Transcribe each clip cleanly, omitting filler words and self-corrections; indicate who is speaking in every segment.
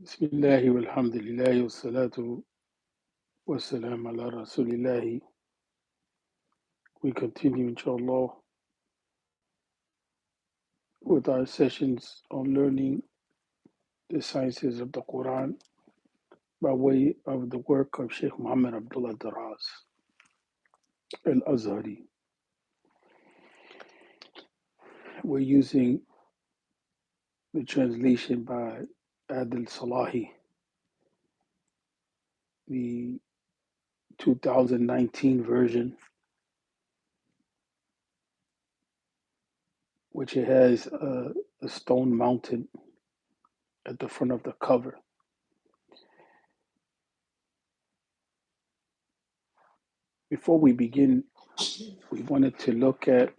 Speaker 1: بسم الله والحمد لله والصلاة والسلام على رسول الله. We continue, inshallah, with our sessions on learning the sciences of the Quran by way of the work of Shaykh Muhammad Abdullah Daraz al-Azhari. We're using the translation by Adil Salahi, the 2019 version, which it has a stone mountain at the front of the cover. Before we begin, we wanted to look at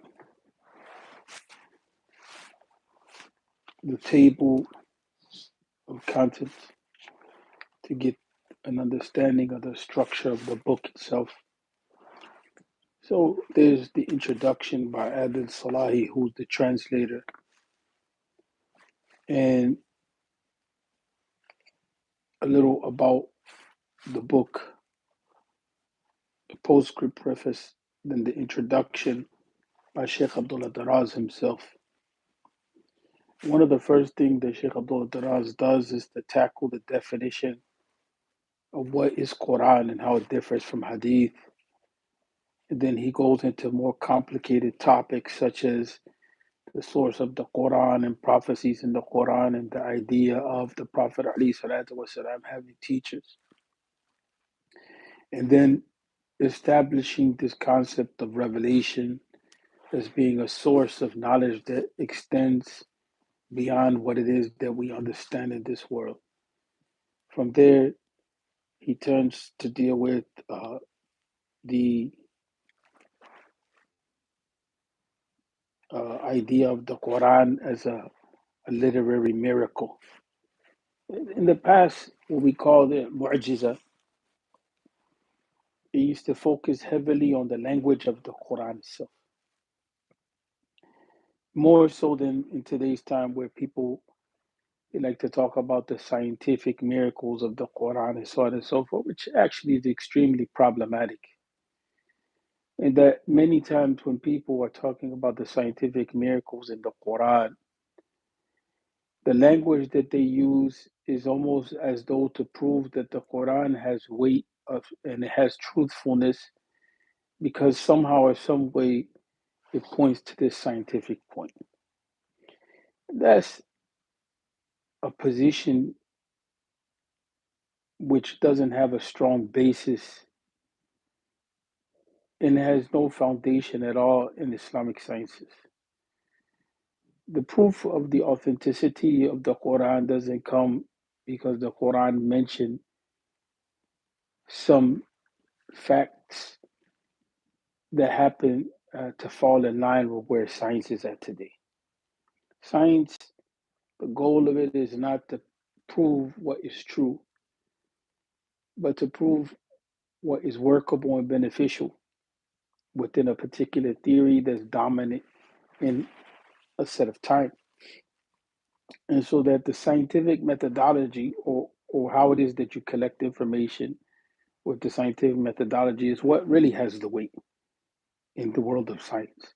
Speaker 1: the table of contents to get an understanding of the structure of the book itself. So there's the introduction by Adil Salahi, who's the translator, and a little about the book, the postscript preface, then the introduction by Sheikh Abdullah Daraz himself. One of the first things that Sheikh Abdullah Daraz does is to tackle the definition of what is Quran and how it differs from Hadith. And then he goes into more complicated topics such as the source of the Quran and prophecies in the Quran and the idea of the Prophet ﷺ having teachers. And then establishing this concept of revelation as being a source of knowledge that extends beyond what it is that we understand in this world. From there, he turns to deal with the idea of the Quran as a literary miracle. In the past, what we called it mu'jiza, it used to focus heavily on the language of the Quran itself. More so than in today's time where people they like to talk about the scientific miracles of the Quran and so on and so forth, which actually is extremely problematic. And that many times when people are talking about the scientific miracles in the Quran, the language that they use is almost as though to prove that the Quran has weight of and it has truthfulness because somehow or some way it points to this scientific point. That's a position which doesn't have a strong basis and has no foundation at all in Islamic sciences. The proof of the authenticity of the Quran doesn't come because the Quran mentioned some facts that happen to fall in line with where science is at today. Science, the goal of it is not to prove what is true, but to prove what is workable and beneficial within a particular theory that's dominant in a set of time. And so that the scientific methodology or how it is that you collect information with the scientific methodology is what really has the weight in the world of science.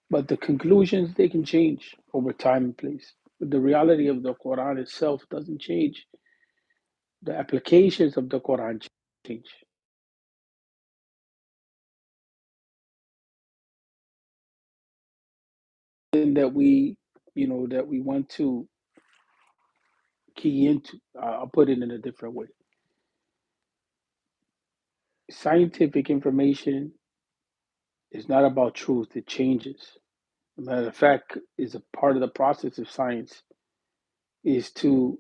Speaker 1: But the conclusions, they can change over time and place. But the reality of the Quran itself doesn't change. The applications of the Quran change. And that we want to key into, I'll put it in a different way. Scientific information is not about truth, it changes. Matter of fact, is a part of the process of science is to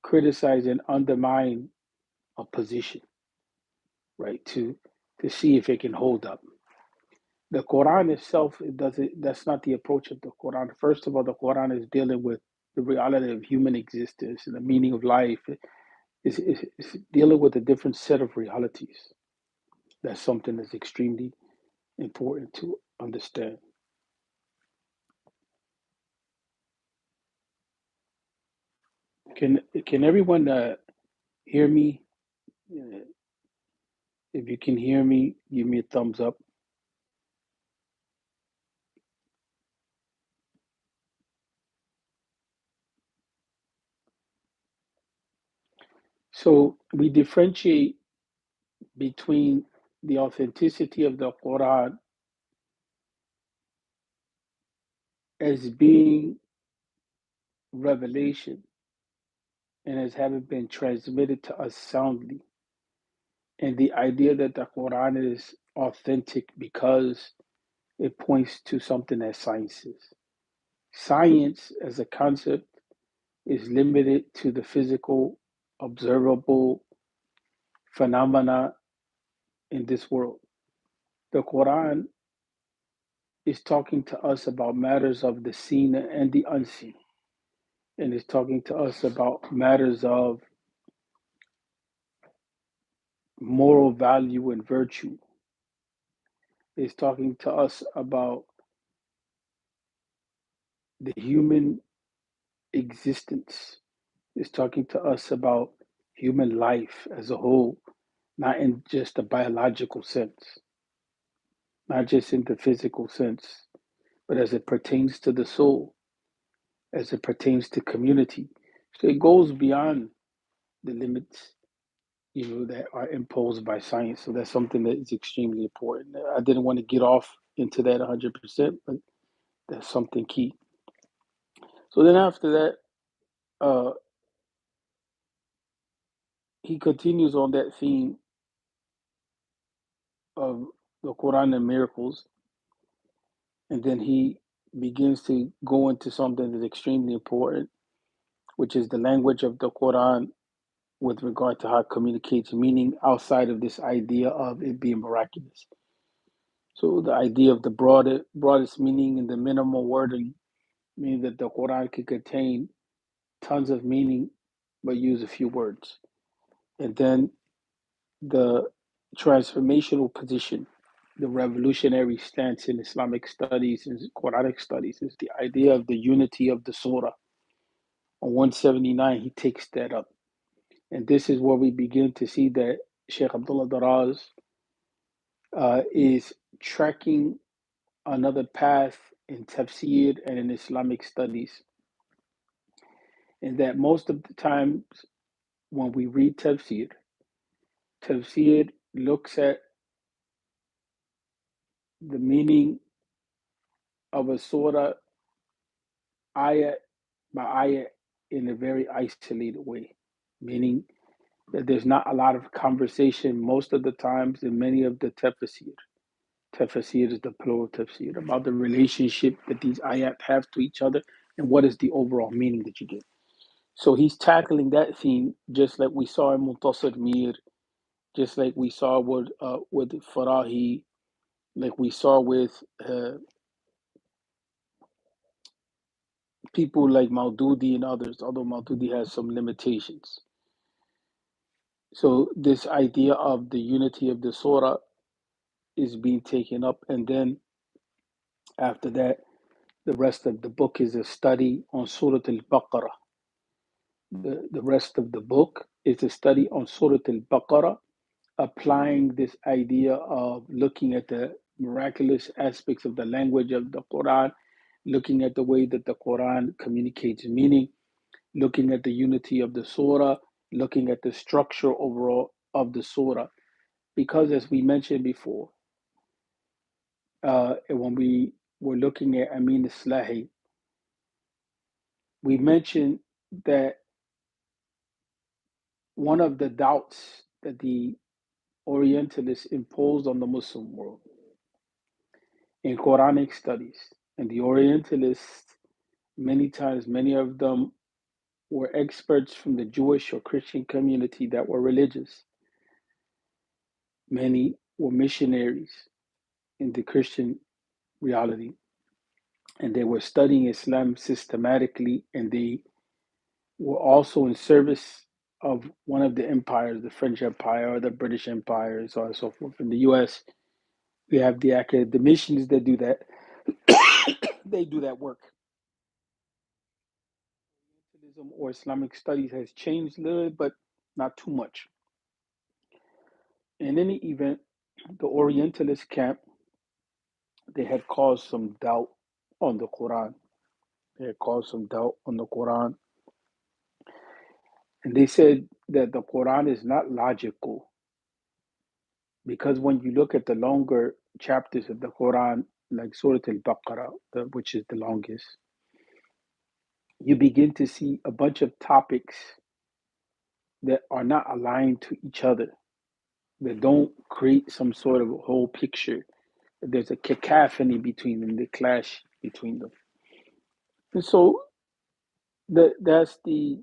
Speaker 1: criticize and undermine a position, right? To see if it can hold up. The Quran itself, it doesn't. That's not the approach of the Quran. First of all, the Quran is dealing with the reality of human existence and the meaning of life. It's dealing with a different set of realities. That's something that's extremely important to understand. Can everyone hear me? If you can hear me, give me a thumbs up. So we differentiate between the authenticity of the Quran as being revelation and as having been transmitted to us soundly, and the idea that the Quran is authentic because it points to something that science is. Science as a concept is limited to the physical, observable phenomena in this world. The Quran is talking to us about matters of the seen and the unseen, and is talking to us about matters of moral value and virtue. It's talking to us about the human existence. It's talking to us about human life as a whole, not in just a biological sense, not just in the physical sense, but as it pertains to the soul, as it pertains to community. So it goes beyond the limits, that are imposed by science. So that's something that is extremely important. I didn't want to get off into that 100%, but that's something key. So then after that, uh, he continues on that theme of the Quran and miracles, and then he begins to go into something that's extremely important, which is the language of the Quran with regard to how it communicates meaning outside of this idea of it being miraculous. So the idea of the broadest meaning and the minimal wording, meaning that the Quran can contain tons of meaning but use a few words. And then the transformational position, the revolutionary stance in Islamic studies and Quranic studies is the idea of the unity of the surah. On 179, he takes that up. And this is where we begin to see that Sheikh Abdullah Daraz is tracking another path in tafsir and in Islamic studies. And that most of the times when we read tafsir looks at the meaning of a surah ayat by ayat in a very isolated way, meaning that there's not a lot of conversation most of the times in many of the tafsir. Tafsir is the plural tafsir about the relationship that these ayat have to each other and what is the overall meaning that you get. So he's tackling that theme just like we saw in Muntasir Mir, just like we saw with Farahi, like we saw with people like Maududi and others, although Maududi has some limitations. So this idea of the unity of the surah is being taken up, and then after that, the rest of the book is a study on Surah Al-Baqarah. The rest of the book is a study on Surah Al-Baqarah, applying this idea of looking at the miraculous aspects of the language of the Quran, looking at the way that the Quran communicates meaning, looking at the unity of the surah, looking at the structure overall of the surah. Because as we mentioned before, when we were looking at Amin Islahi, we mentioned that one of the doubts that the Orientalists imposed on the Muslim world in Quranic studies, and the Orientalists, many times, many of them were experts from the Jewish or Christian community that were religious. Many were missionaries in the Christian reality, and they were studying Islam systematically, and they were also in service of one of the empires, the French Empire or the British Empire, and so on and so forth. In the US, we have the academicians that do that. They do that work. or Islamic studies has changed a little, but not too much. In any event, the Orientalist camp, they had caused some doubt on the Quran. They had caused some doubt on the Quran. And they said that the Quran is not logical because when you look at the longer chapters of the Quran, like Surah Al-Baqarah, which is the longest, you begin to see a bunch of topics that are not aligned to each other, that don't create some sort of whole picture. There's a cacophony between them, they clash between them. And so that's the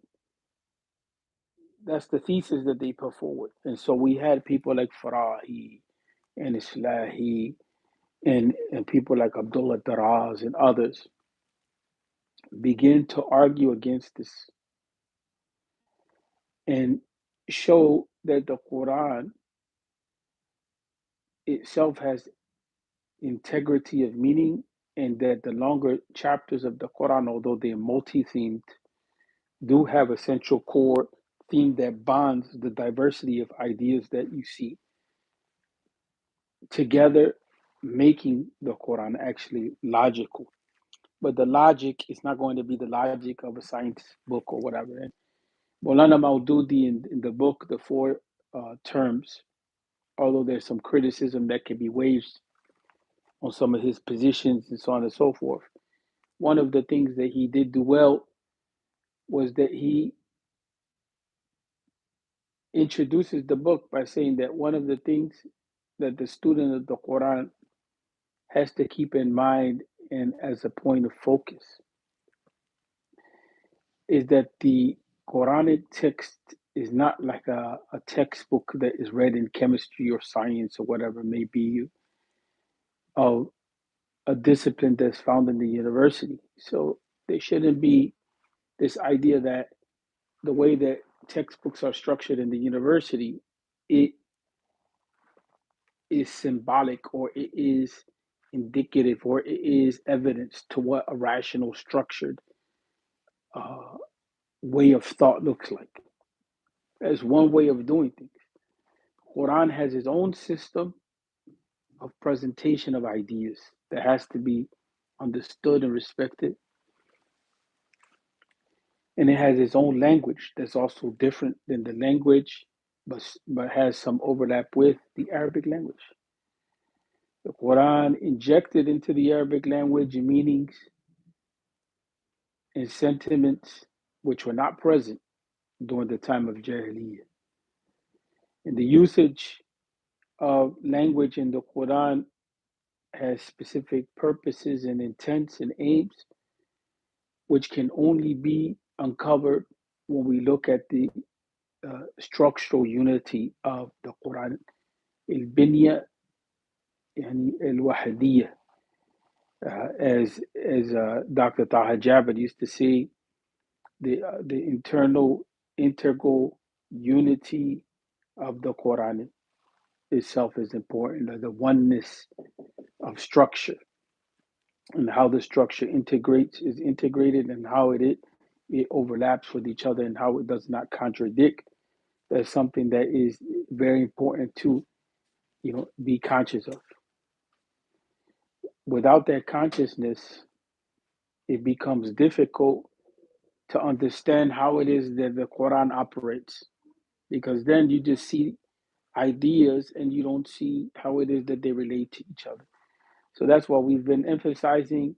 Speaker 1: thesis that they put forward. And so we had people like Farahi and Islahi and people like Abdullah Daraz and others begin to argue against this and show that the Quran itself has integrity of meaning, and that the longer chapters of the Quran, although they're multi-themed, do have a central core theme that bonds the diversity of ideas that you see together, making the Quran actually logical. But the logic is not going to be the logic of a science book or whatever. And Maulana Maududi in the book, The Four Terms, although there's some criticism that can be waged on some of his positions and so on and so forth, one of the things that he did do well was that he introduces the book by saying that one of the things that the student of the Quran has to keep in mind and as a point of focus is that the Quranic text is not like a textbook that is read in chemistry or science or whatever it may be of a discipline that's found in the university. So there shouldn't be this idea that the way that textbooks are structured in the university, it is symbolic or it is indicative or it is evidence to what a rational, structured uh, way of thought looks like. That's one way of doing things. Quran has its own system of presentation of ideas that has to be understood and respected. And it has its own language that's also different than the language, but has some overlap with the Arabic language. The Quran injected into the Arabic language meanings and sentiments which were not present during the time of Jahiliyyah. And the usage of language in the Quran has specific purposes and intents and aims, which can only be uncovered when we look at the structural unity of the Quran. البنية يعني الوحدية, as Dr. Taha Jabir used to say, the internal integral unity of the Quran itself is important, the oneness of structure and how the structure is integrated and how it overlaps with each other and how it does not contradict. That's something that is very important to be conscious of. Without that consciousness, it becomes difficult to understand how it is that the Quran operates, because then you just see ideas and you don't see how it is that they relate to each other. So that's why we've been emphasizing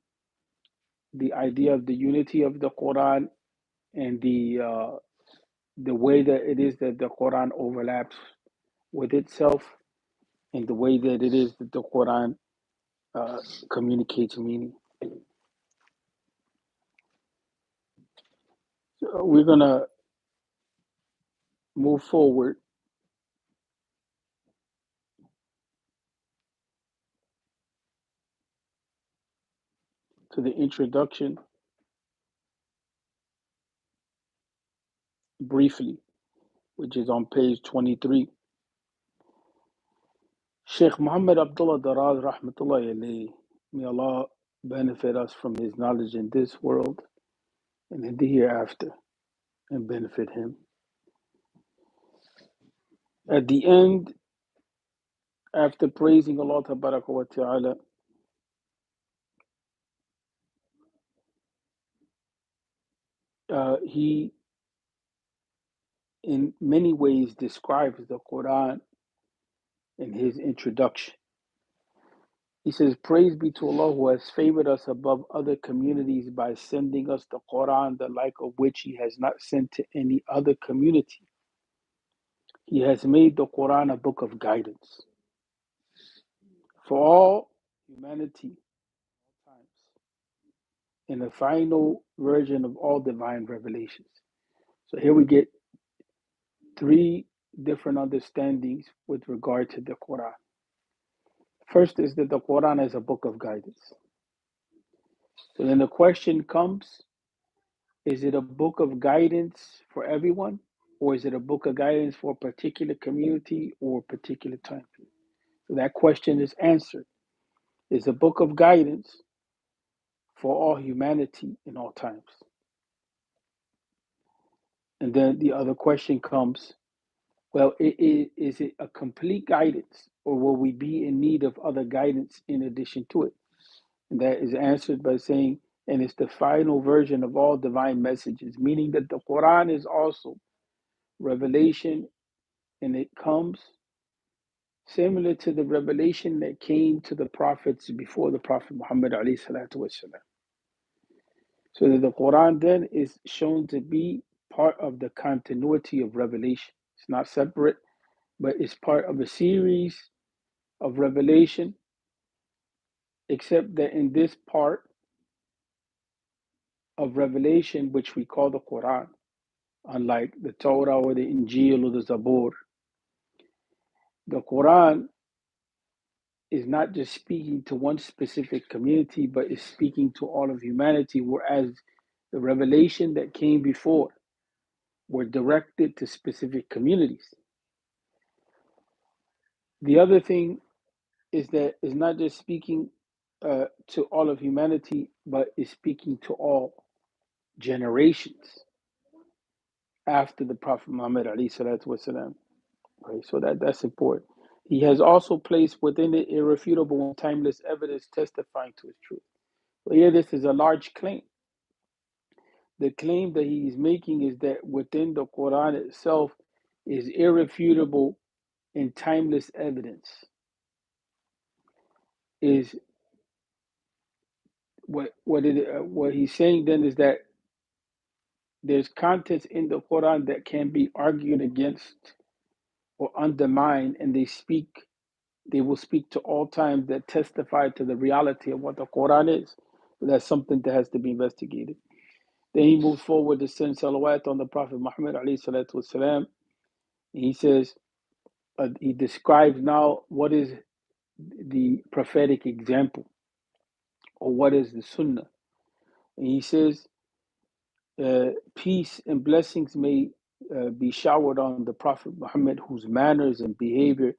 Speaker 1: the idea of the unity of the Quran and the way that it is that the Quran overlaps with itself and the way that it is that the Quran communicates meaning. So we're gonna move forward to the introduction briefly, which is on page 23. Sheikh Muhammad Abdullah Daraz Rahmatullahi alayhi, may Allah benefit us from his knowledge in this world and in the hereafter. and benefit him. At the end, after praising Allah Tabaraka wa Ta'ala, he in many ways describes the Quran in his introduction. He says, "Praise be to Allah who has favored us above other communities by sending us the Quran, the like of which He has not sent to any other community. He has made the Quran a book of guidance for all humanity times, and the final version of all divine revelations." So here we get three different understandings with regard to the Quran. First is that the Quran is a book of guidance. So then the question comes, is it a book of guidance for everyone? Or is it a book of guidance for a particular community or a particular time period? So that question is answered. It's a book of guidance for all humanity in all times. And then the other question comes, well, is it a complete guidance, or will we be in need of other guidance in addition to it? And that is answered by saying, and it's the final version of all divine messages, meaning that the Quran is also revelation, and it comes similar to the revelation that came to the prophets before the Prophet Muhammad alayhi salatu wasalam. So that the Quran then is shown to be part of the continuity of revelation. It's not separate, but it's part of a series of revelation, except that in this part of revelation, which we call the Quran, unlike the Torah or the Injil or the Zabur, the Quran is not just speaking to one specific community, but is speaking to all of humanity, whereas the revelation that came before were directed to specific communities. The other thing is that it's not just speaking to all of humanity, but is speaking to all generations after the Prophet Muhammad alayhi salatu wasalam. Right? So that's important. He has also placed within it irrefutable and timeless evidence testifying to his truth. So here, this is a large claim. The claim that he is making is that within the Quran itself is irrefutable and timeless evidence. Is what he's saying then is that there's contents in the Quran that can be argued against or undermined, and they will speak to all times that testify to the reality of what the Quran is. So that's something that has to be investigated. Then he moves forward to send salawat on the Prophet Muhammad alayhi salatu wasalam. He says, he describes now what is the prophetic example, or what is the sunnah. And he says, peace and blessings may be showered on the Prophet Muhammad, whose manners and behavior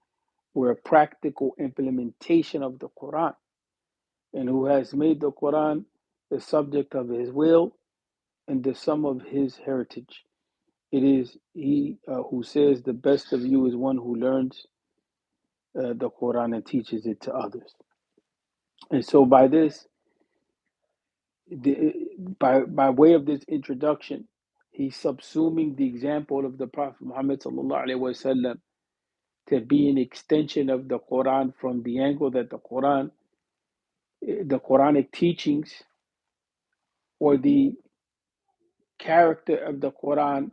Speaker 1: were a practical implementation of the Quran, and who has made the Quran the subject of his will and the sum of his heritage. It is he who says, the best of you is one who learns the Quran and teaches it to others. And so by this, by way of this introduction, he's subsuming the example of the Prophet Muhammad sallallahu alaihi wasallam to be an extension of the Quran, from the angle that the Quranic teachings or the character of the Quran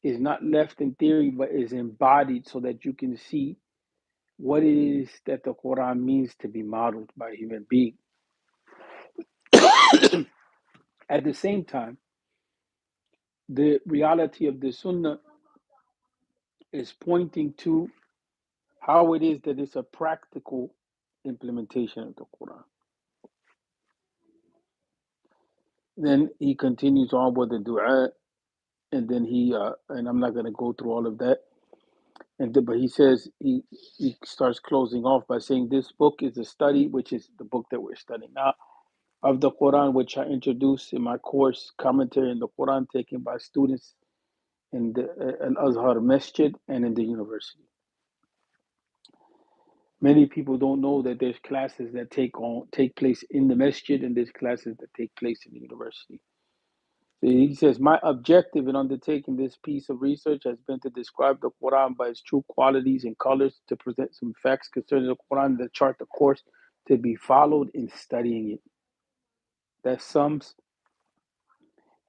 Speaker 1: is not left in theory, but is embodied, so that you can see what it is that the Quran means to be modeled by a human being. At the same time, the reality of the Sunnah is pointing to how it is that it's a practical implementation of the Quran. Then he continues on with the dua, and then and I'm not going to go through all of that. But he says, he starts closing off by saying, this book is a study, which is the book that we're studying now, of the Quran, which I introduced in my course, Commentary in the Quran, taken by students in the Al-Azhar Masjid and in the university. Many people don't know that there's classes that take place in the masjid and there's classes that take place in the university. So he says, my objective in undertaking this piece of research has been to describe the Quran by its true qualities and colors, to present some facts concerning the Quran that chart the course to be followed in studying it. That sums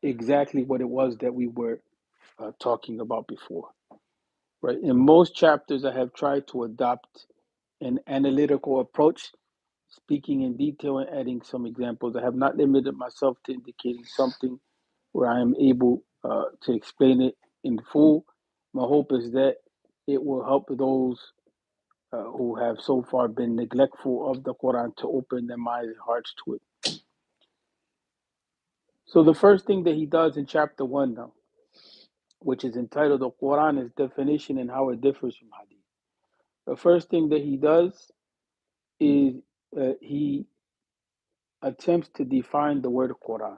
Speaker 1: exactly what it was that we were talking about before. Right. In most chapters, I have tried to adopt an analytical approach, speaking in detail and adding some examples. I have not limited myself to indicating something where I am able to explain it in full. My hope is that it will help those who have so far been neglectful of the Quran to open their minds and hearts to it. So the first thing that he does in chapter 1 now, which is entitled The Quran, is definition and how it differs from Hadith. The first thing that he does is he attempts to define the word Quran.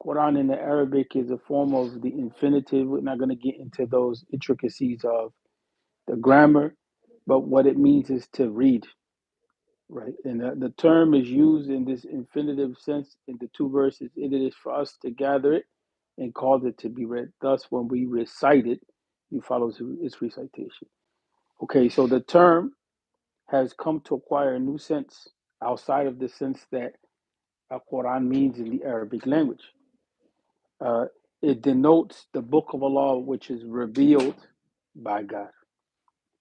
Speaker 1: Quran in the Arabic is a form of the infinitive. We're not going to get into those intricacies of the grammar, but what it means is to read, right? And the term is used in this infinitive sense in the two verses. It is for us to gather it and cause it to be read. Thus, when we recite it, you follow its recitation. Okay, so the term has come to acquire a new sense outside of the sense that Quran means in the Arabic language. Uh, it denotes the book of Allah, which is revealed by God.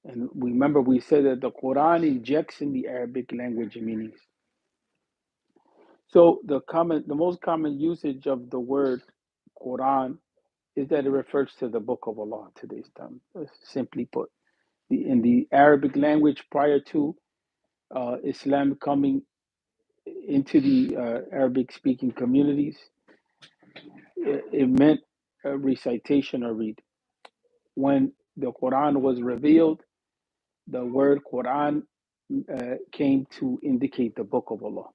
Speaker 1: And remember, we said that the Quran injects in the Arabic language meanings. So the most common usage of the word Quran is that it refers to the book of Allah today's time. Simply put, in the Arabic language prior to Islam coming into the Arabic-speaking communities, it meant a recitation or read. When the Quran was revealed, the word Quran came to indicate the book of Allah.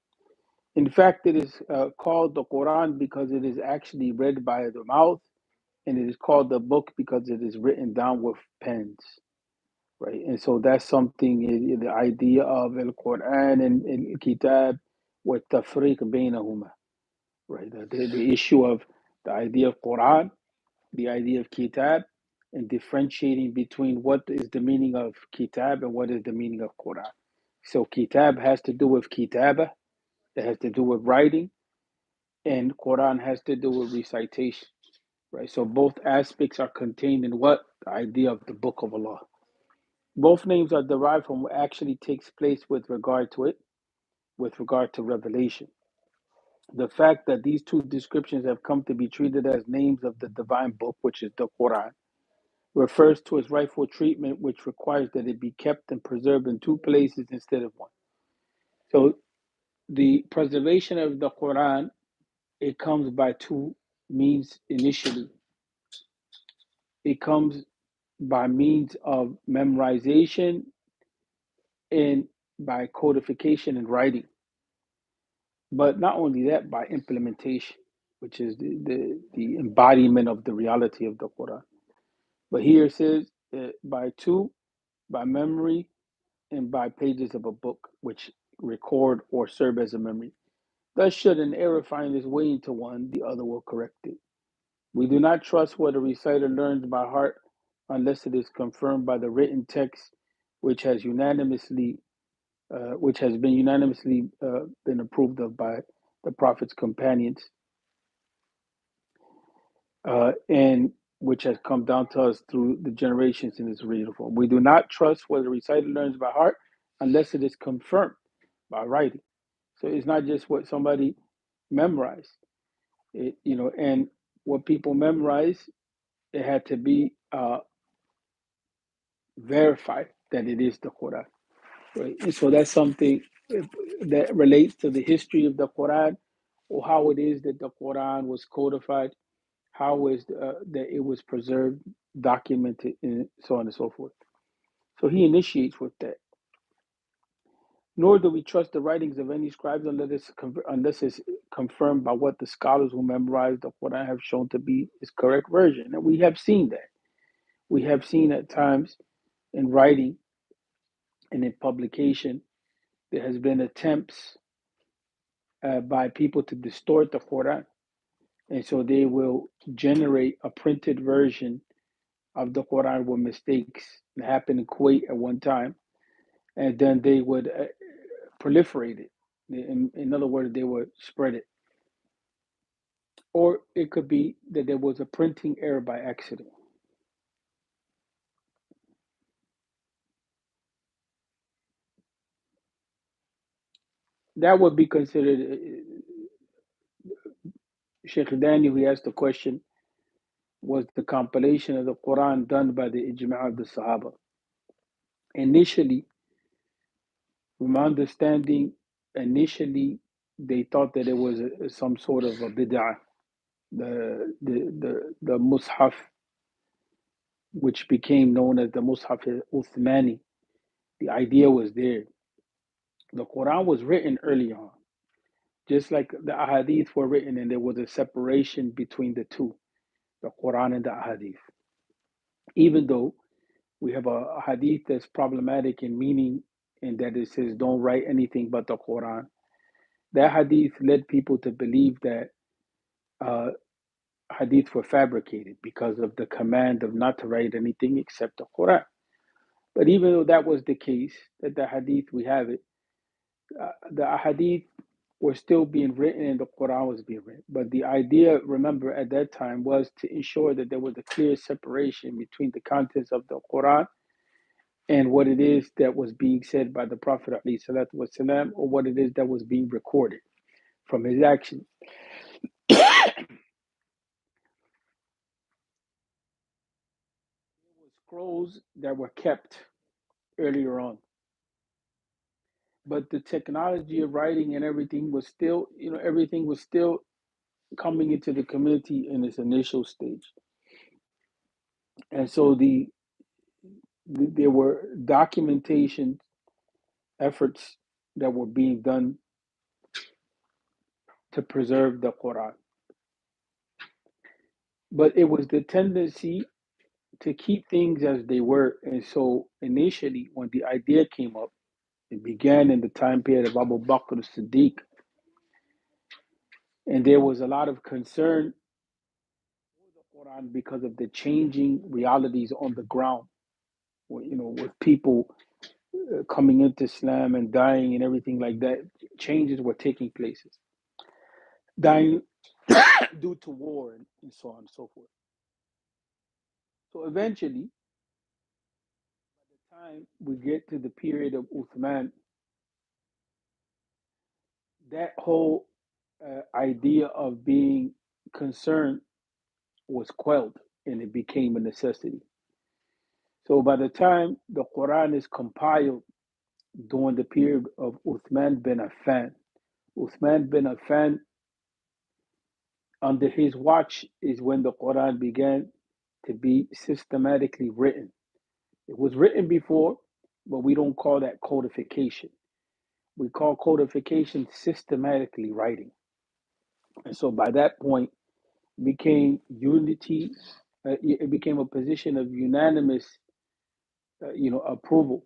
Speaker 1: In fact, it is called the Quran because it is actually read by the mouth, and it is called the book because it is written down with pens, right? And so that's something, the idea of Al Quran and Kitab with tafriq bainahuma, right? The issue of the idea of Quran, the idea of Kitab, and differentiating between what is the meaning of Kitab and what is the meaning of Quran. So Kitab has to do with Kitaba, it has to do with writing, and Quran has to do with recitation, right? So both aspects are contained in what? The idea of the Book of Allah. Both names are derived from what actually takes place with regard to it, with regard to revelation. The fact that these two descriptions have come to be treated as names of the divine book, which is the Quran, refers to its rightful treatment, which requires that it be kept and preserved in two places instead of one. So the preservation of the Quran, it comes by two means initially. It comes by means of memorization and by codification and writing. But not only that, by implementation, which is the embodiment of the reality of the Quran. But here it says by two, by memory, and by pages of a book, which record or serve as a memory. Thus, should an error find its way into one, the other will correct it. We do not trust what a reciter learns by heart unless it is confirmed by the written text, which has been unanimously been approved of by the Prophet's companions, and which has come down to us through the generations in its original form. We do not trust what a reciter learns by heart unless it is confirmed by writing. So it's not just what somebody memorized, and what people memorize, it had to be verified that it is the Quran. Right? And so that's something that relates to the history of the Quran, or how it is that the Quran was codified, how is that it was preserved, documented, and so on and so forth. So he initiates with that. Nor do we trust the writings of any scribes unless it's confirmed by what the scholars who memorized the Quran have shown to be its correct version. And we have seen that. We have seen at times in writing and in publication, there has been attempts by people to distort the Quran. And so they will generate a printed version of the Quran with mistakes that happened in Kuwait at one time. And then they would proliferate it. In other words, they would spread it. Or it could be that there was a printing error by accident. That would be considered, Sheikh Daniel, who asked the question, was the compilation of the Quran done by the ijma' of the Sahaba? Initially, from my understanding, initially they thought that it was some sort of a bid'ah. The Mus'haf, which became known as the Mus'haf Uthmani, the idea was there. The Quran was written early on, just like the Ahadith were written, and there was a separation between the two, the Quran and the Ahadith. Even though we have a Hadith that's problematic in meaning, in that it says, don't write anything but the Quran. That Hadith led people to believe that uh, Hadith were fabricated because of the command of not to write anything except the Quran. But even though that was the case, that the Hadith, we have it, the Hadith were still being written and the Quran was being written. But the idea, remember, at that time was to ensure that there was a clear separation between the contents of the Quran and what it is that was being said by the Prophet ﷺ, or what it is that was being recorded from his actions. There were scrolls that were kept earlier on. But the technology of writing and everything was still, everything was still coming into the community in its initial stage. And so there were documentation efforts that were being done to preserve the Quran. But it was the tendency to keep things as they were. And so initially, when the idea came up, it began in the time period of Abu Bakr as-Siddiq. And there was a lot of concern for the Quran because of the changing realities on the ground, with people coming into Islam and dying and everything like that. Changes were taking places, dying due to war and so on and so forth. So eventually, by the time we get to the period of Uthman, that whole idea of being concerned was quelled and it became a necessity. So by the time the Quran is compiled during the period of Uthman bin Affan, Uthman bin Affan, under his watch is when the Quran began to be systematically written. It was written before, but we don't call that codification. We call codification systematically writing. And so by that point, it became unity. It became a position of unanimous, approval.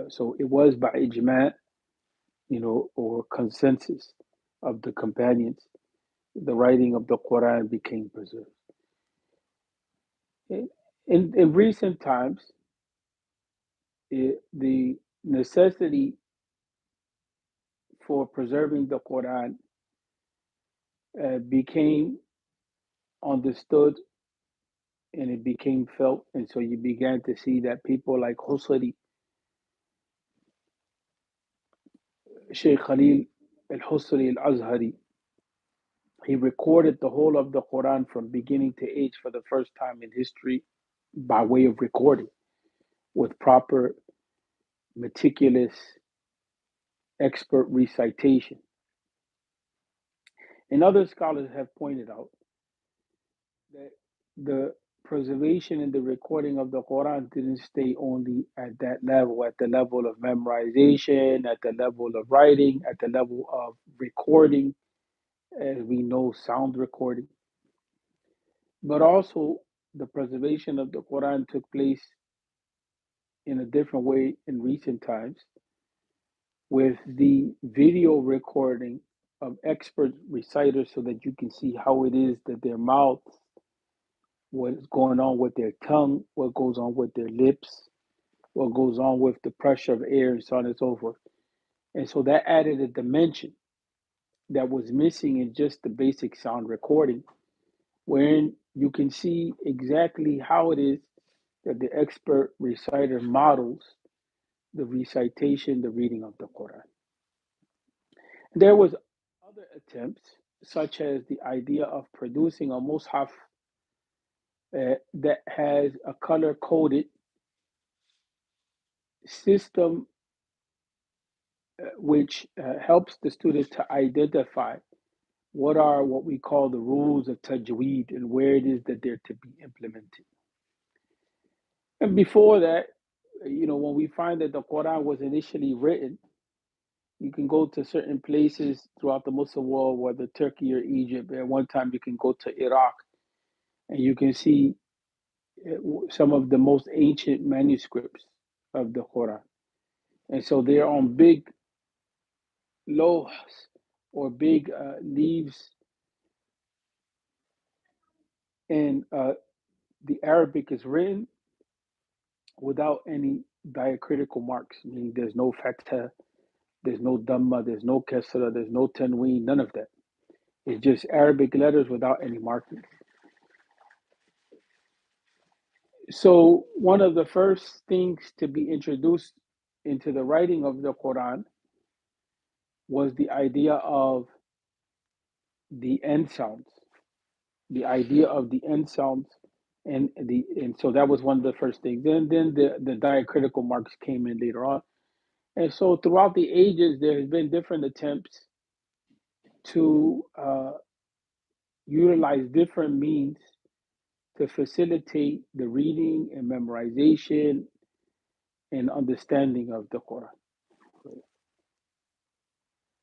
Speaker 1: So it was by ijma, or consensus of the companions. The writing of the Quran became preserved. In recent times, the necessity for preserving the Quran became understood and it became felt. And so you began to see that people like Husari, Sheikh Khalil al Husari al Azhari, he recorded the whole of the Quran from beginning to age for the first time in history by way of recording with proper, meticulous, expert recitation. And other scholars have pointed out that the preservation and the recording of the Quran didn't stay only at that level, at the level of memorization, at the level of writing, at the level of recording, as we know, sound recording, but also the preservation of the Quran took place in a different way in recent times with the video recording of expert reciters so that you can see how it is that their mouths, what's going on with their tongue, what goes on with their lips, what goes on with the pressure of air, and so on and so forth. And so that added a dimension that was missing in just the basic sound recording, wherein you can see exactly how it is that the expert reciter models the recitation, the reading of the Quran. There was other attempts, such as the idea of producing a mushaf that has a color-coded system which helps the student to identify what we call the rules of tajweed and where it is that they're to be implemented. And before that, when we find that the Quran was initially written, you can go to certain places throughout the Muslim world, whether Turkey or Egypt. At one time, you can go to Iraq and you can see some of the most ancient manuscripts of the Quran. And so they're on big lohs or big leaves, and the Arabic is written without any diacritical marks, meaning there's no fatha, there's no dhamma, there's no kasra, there's no tanween, none of that. It's just Arabic letters without any markings. So one of the first things to be introduced into the writing of the Quran was the idea of the end sounds, the idea of the end sounds, and so that was one of the first things. Then the diacritical marks came in later on, and so throughout the ages there has been different attempts to utilize different means to facilitate the reading and memorization and understanding of the Quran.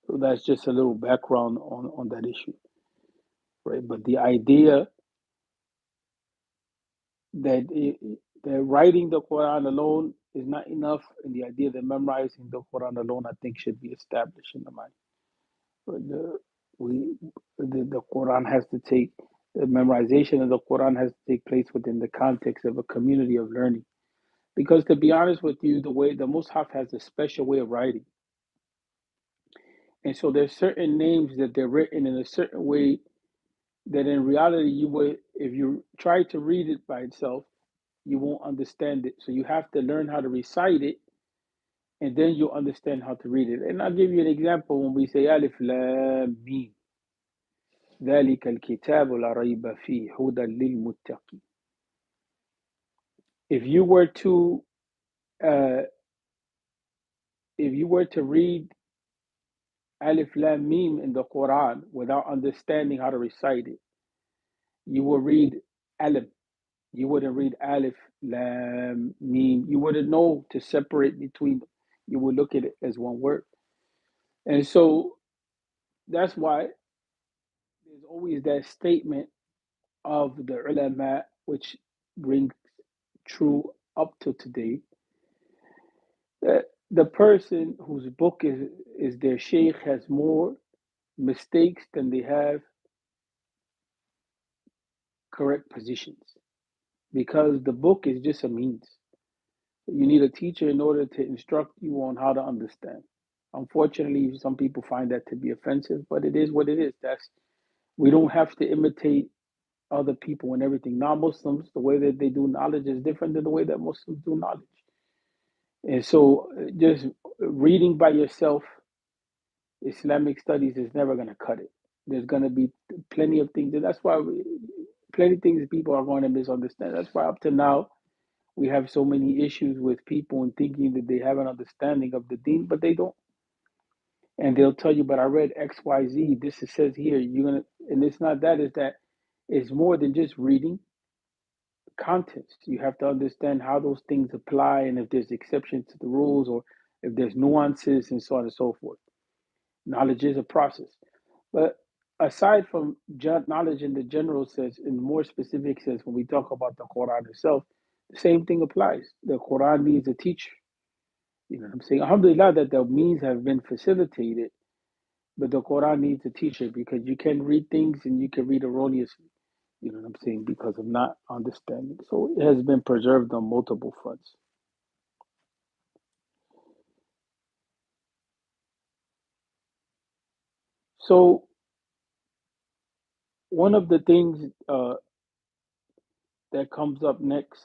Speaker 1: So that's just a little background on that issue, right? But the idea that that writing the Quran alone is not enough, and the idea that memorizing the Quran alone, I think, should be established in the mind. But the Quran has to take the memorization of the Quran has to take place within the context of a community of learning. Because to be honest with you, the way the Mus'haf has a special way of writing, and so there's certain names that they're written in a certain way that in reality you would, if you try to read it by itself, you won't understand it. So you have to learn how to recite it, and then you'll understand how to read it. And I'll give you an example when we say Alif Lam Mim. ذلك الكتاب لا ريب فيه هدى للمتقين. If you were to uh, read Alif Lam Mim in the Quran without understanding how to recite it, you will read Alif. You wouldn't read Alif Lam Mim. You wouldn't know to separate between them. You would look at it as one word. And so that's why there's always that statement of the ulama, which rings true up to today, that the person whose book is their sheikh has more mistakes than they have correct positions, because the book is just a means. You need a teacher in order to instruct you on how to understand. Unfortunately, some people find that to be offensive, but it is what it is. We don't have to imitate other people and everything. Non-Muslims, the way that they do knowledge is different than the way that Muslims do knowledge. And so just reading by yourself Islamic studies is never going to cut it. There's going to be plenty of things, and that's why plenty of things people are going to misunderstand. That's why up to now we have so many issues with people and thinking that they have an understanding of the deen, but they don't. And they'll tell you, but I read X, Y, Z. This says here, you're gonna, and it's not that. It's that it's more than just reading. contents. You have to understand how those things apply and if there's exceptions to the rules or if there's nuances and so on and so forth. Knowledge is a process. But aside from knowledge in the general sense, in the more specific sense, when we talk about the Quran itself, the same thing applies. The Quran needs a teacher. You know what I'm saying? Alhamdulillah that the means have been facilitated, but the Quran needs a teacher because you can read things and you can read erroneously. You know what I'm saying? Because of not understanding. So it has been preserved on multiple fronts. So one of the things that comes up next,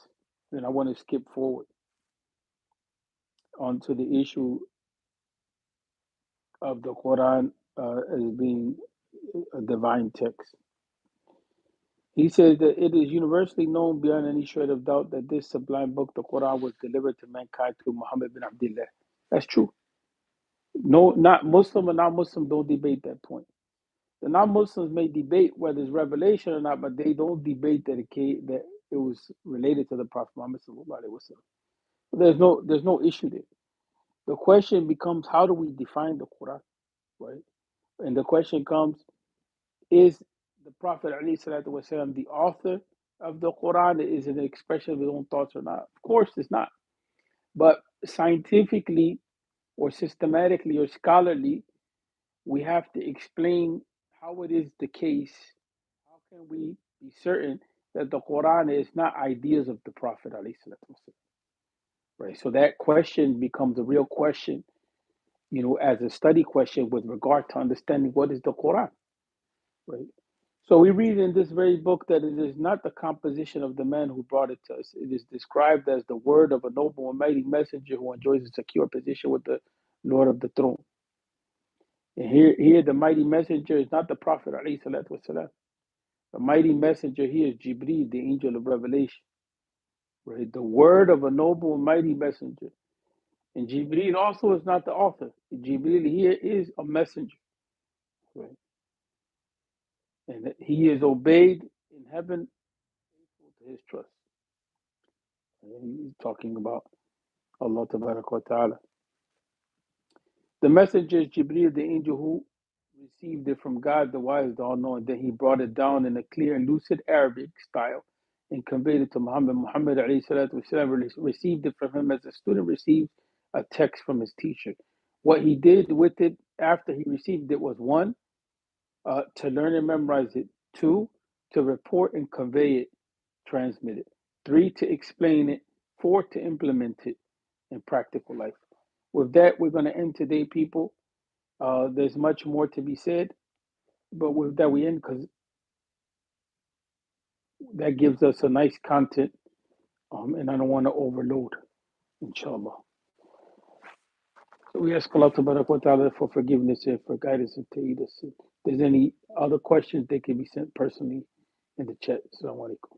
Speaker 1: and I want to skip forward onto the issue of the Quran as being a divine text. He says that it is universally known beyond any shred of doubt that this sublime book, the Quran, was delivered to mankind through Muhammad bin Abdullah. That's true. No, not Muslim or non-Muslim don't debate that point. The non-Muslims may debate whether it's revelation or not, but they don't debate that it was related to the Prophet Muhammad sallallahu alaihi wasallam. There's no issue there. The question becomes, how do we define the Quran, right? And the question comes, is the Prophet ﷺ the author of the Quran? Is it an expression of his own thoughts or not? Of course, it's not. But scientifically or systematically or scholarly, we have to explain how it is the case. How can we be certain that the Quran is not ideas of the Prophet ﷺ? Right. So that question becomes a real question, as a study question with regard to understanding what is the Quran. Right. So we read in this very book that it is not the composition of the man who brought it to us. It is described as the word of a noble and mighty messenger who enjoys a secure position with the Lord of the throne. And here the mighty messenger is not the Prophet ﷺ. The mighty messenger here is Jibreel, the angel of revelation. Right? The word of a noble and mighty messenger. And Jibreel also is not the author. Jibreel here is a messenger. Right? And he is obeyed in heaven to his trust. And he's talking about Allah wa ta'ala. The messenger is Jibreel, the angel who received it from God, the wise, the all-knowing. Then he brought it down in a clear and lucid Arabic style and conveyed it to Muhammad. Muhammad والسلام, received it from him as a student receives a text from his teacher. What he did with it after he received it was one, to learn and memorize it. Two, to report and convey it, transmit it. Three, to explain it. Four, to implement it in practical life. With that, we're going to end today, people. There's much more to be said, but with that, we end because that gives us a nice content, and I don't want to overload, inshallah. So we ask Allah wa ta'ala for forgiveness and for guidance and to aid us. If there's any other questions, they can be sent personally in the chat. Assalamu alaikum.